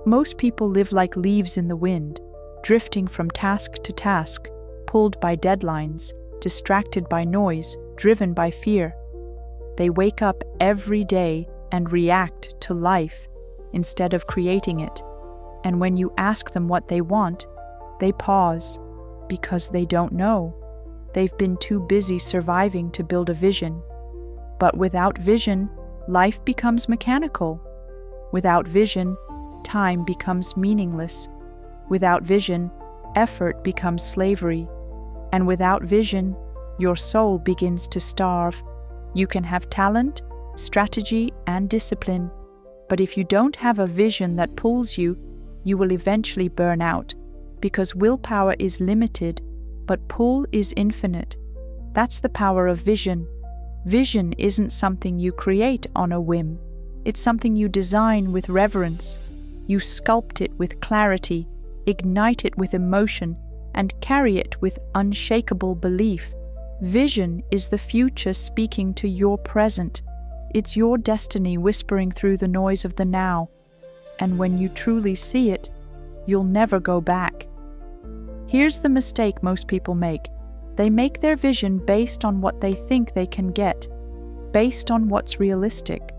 Most people live like leaves in the wind, drifting from task to task, pulled by deadlines, distracted by noise, driven by fear. They wake up every day and react to life instead of creating it. And when you ask them what they want, they pause because they don't know. They've been too busy surviving to build a vision. But without vision, life becomes mechanical. Without vision, time becomes meaningless. Without vision, effort becomes slavery. And without vision, your soul begins to starve. You can have talent, strategy, and discipline, but if you don't have a vision that pulls you, you will eventually burn out, because willpower is limited, but pull is infinite. That's the power of vision. Vision isn't something you create on a whim. It's something you design with reverence. You sculpt it with clarity, ignite it with emotion, and carry it with unshakable belief. Vision is the future speaking to your present. It's your destiny whispering through the noise of the now. And when you truly see it, you'll never go back. Here's the mistake most people make. They make their vision based on what they think they can get, based on what's realistic,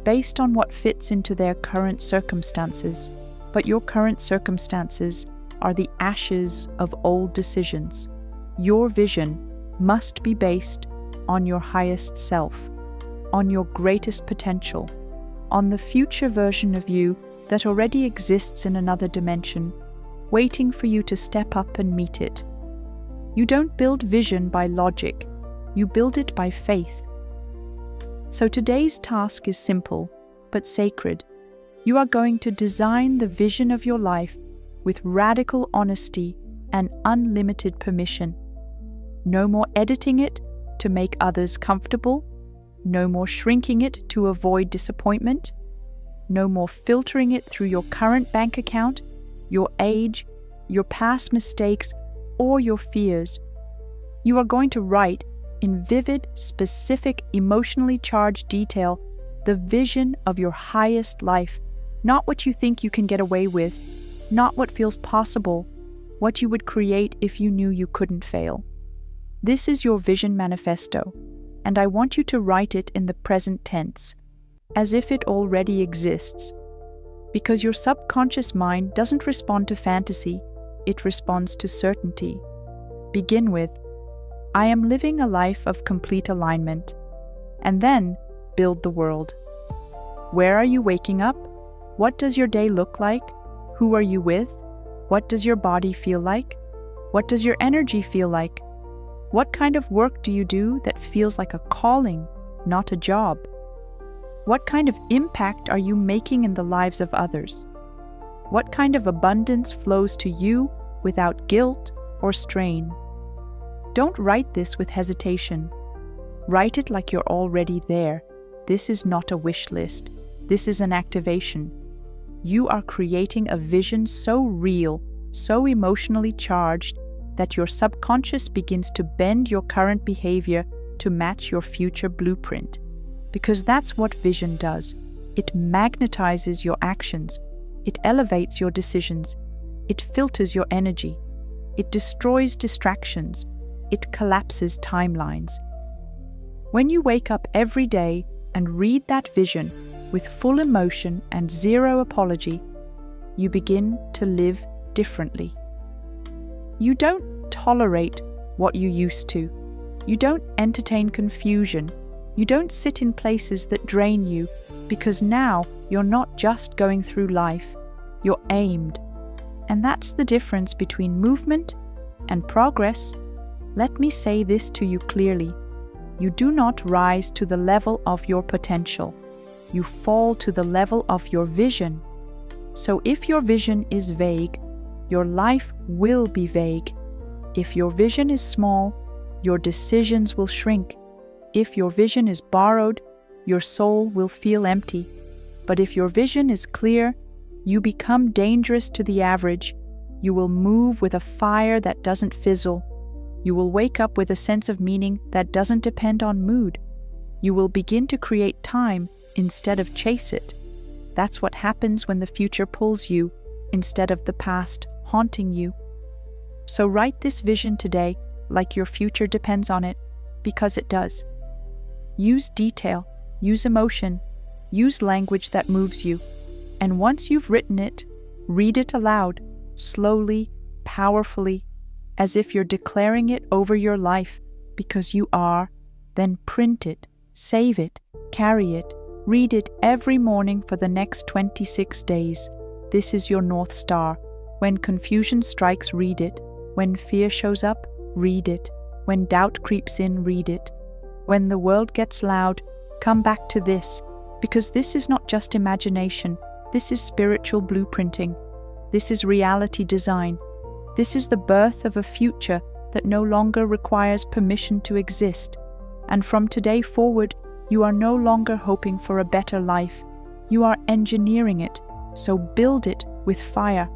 based on what fits into their current circumstances. But your current circumstances are the ashes of old decisions. Your vision must be based on your highest self, on your greatest potential, on the future version of you that already exists in another dimension, waiting for you to step up and meet it. You don't build vision by logic, you build it by faith. So today's task is simple, but sacred. You are going to design the vision of your life with radical honesty and unlimited permission. No more editing it to make others comfortable. No more shrinking it to avoid disappointment. No more filtering it through your current bank account, your age, your past mistakes, or your fears. You are going to write in vivid, specific, emotionally charged detail the vision of your highest life, not what you think you can get away with, not what feels possible, what you would create if you knew you couldn't fail. This is your vision manifesto, and I want you to write it in the present tense, as if it already exists. Because your subconscious mind doesn't respond to fantasy, it responds to certainty. Begin with, I am living a life of complete alignment, and then build the world. Where are you waking up? What does your day look like? Who are you with? What does your body feel like? What does your energy feel like? What kind of work do you do that feels like a calling, not a job? What kind of impact are you making in the lives of others? What kind of abundance flows to you without guilt or strain? Don't write this with hesitation. Write it like you're already there. This is not a wish list. This is an activation. You are creating a vision so real, so emotionally charged, that your subconscious begins to bend your current behavior to match your future blueprint. Because that's what vision does. It magnetizes your actions. It elevates your decisions. It filters your energy. It destroys distractions. It collapses timelines. When you wake up every day and read that vision with full emotion and zero apology, you begin to live differently. You don't tolerate what you used to. You don't entertain confusion. You don't sit in places that drain you, because now you're not just going through life, you're aimed. And that's the difference between movement and progress. Let me say this to you clearly. You do not rise to the level of your potential. You fall to the level of your vision. So if your vision is vague, your life will be vague. If your vision is small, your decisions will shrink. If your vision is borrowed, your soul will feel empty. But if your vision is clear, you become dangerous to the average. You will move with a fire that doesn't fizzle. You will wake up with a sense of meaning that doesn't depend on mood. You will begin to create time instead of chase it. That's what happens when the future pulls you instead of the past haunting you. So write this vision today like your future depends on it, because it does. Use detail, use emotion, use language that moves you. And once you've written it, read it aloud, slowly, powerfully, as if you're declaring it over your life, because you are. Then print it, save it, carry it, read it every morning for the next 26 days. This is your North Star. When confusion strikes, read it. When fear shows up, read it. When doubt creeps in, read it. When the world gets loud, come back to this, because this is not just imagination. This is spiritual blueprinting. This is reality design. This is the birth of a future that no longer requires permission to exist. And from today forward, you are no longer hoping for a better life. You are engineering it. So build it with fire.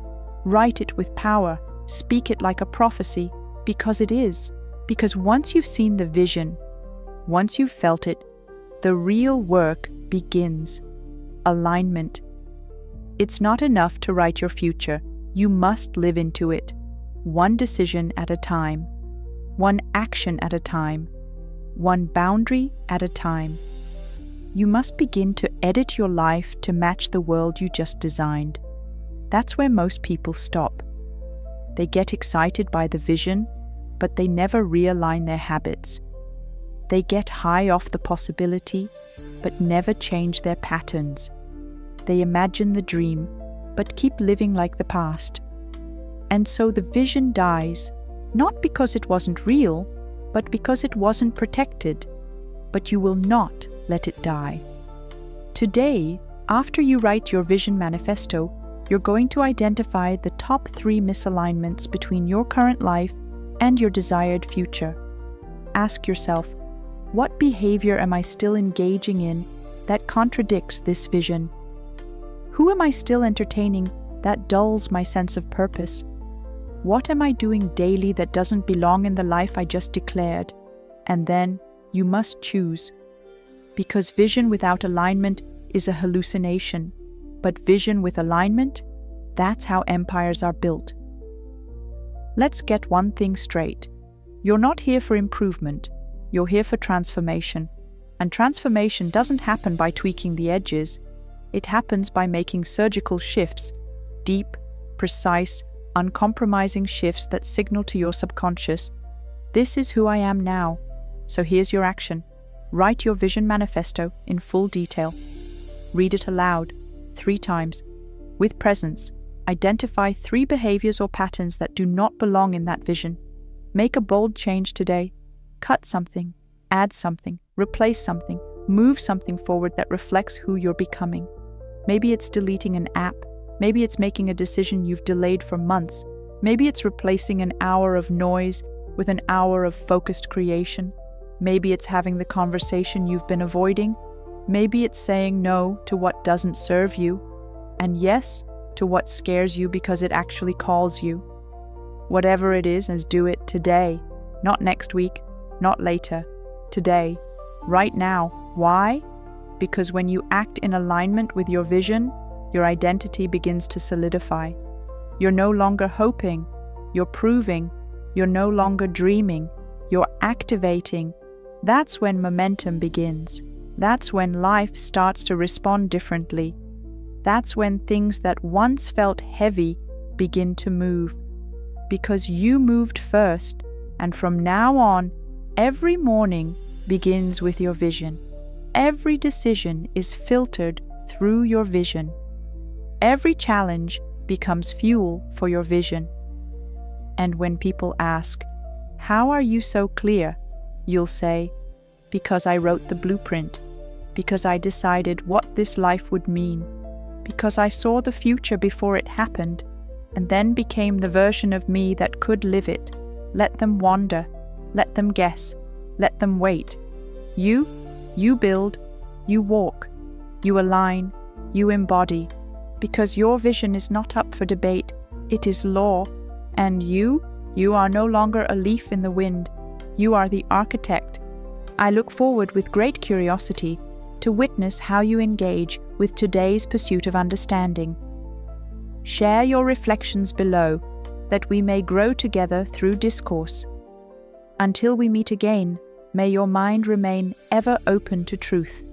Write it with power. Speak it like a prophecy, because it is. Because once you've seen the vision, once you've felt it, the real work begins. Alignment. It's not enough to write your future. You must live into it. One decision at a time. One action at a time. One boundary at a time. You must begin to edit your life to match the world you just designed. That's where most people stop. They get excited by the vision, but they never realign their habits. They get high off the possibility, but never change their patterns. They imagine the dream, but keep living like the past. And so the vision dies, not because it wasn't real, but because it wasn't protected. But you will not let it die. Today, after you write your vision manifesto, you're going to identify the top 3 misalignments between your current life and your desired future. Ask yourself, what behavior am I still engaging in that contradicts this vision? Who am I still entertaining that dulls my sense of purpose? What am I doing daily that doesn't belong in the life I just declared? And then you must choose. Because vision without alignment is a hallucination. But vision with alignment, that's how empires are built. Let's get one thing straight. You're not here for improvement. You're here for transformation. And transformation doesn't happen by tweaking the edges. It happens by making surgical shifts, deep, precise, uncompromising shifts that signal to your subconscious, this is who I am now. So here's your action. Write your vision manifesto in full detail. Read it aloud 3 times. With presence, identify 3 behaviors or patterns that do not belong in that vision. Make a bold change today. Cut something, add something, replace something, move something forward that reflects who you're becoming. Maybe it's deleting an app. Maybe it's making a decision you've delayed for months. Maybe it's replacing an hour of noise with an hour of focused creation. Maybe it's having the conversation you've been avoiding. Maybe it's saying no to what doesn't serve you, and yes to what scares you because it actually calls you. Whatever it is, do it today, not next week, not later, today, right now. Why? Because when you act in alignment with your vision, your identity begins to solidify. You're no longer hoping, you're proving. You're no longer dreaming, you're activating. That's when momentum begins. That's when life starts to respond differently. That's when things that once felt heavy begin to move. Because you moved first, and from now on, every morning begins with your vision. Every decision is filtered through your vision. Every challenge becomes fuel for your vision. And when people ask, "How are you so clear?" you'll say, "Because I wrote the blueprint. Because I decided what this life would mean. Because I saw the future before it happened, and then became the version of me that could live it. Let them wander. Let them guess. Let them wait. You build. You walk. You align. You embody. Because your vision is not up for debate. It is law. And you are no longer a leaf in the wind. You are the architect. I look forward with great curiosity to witness how you engage with today's pursuit of understanding. Share your reflections below, that we may grow together through discourse. Until we meet again, may your mind remain ever open to truth.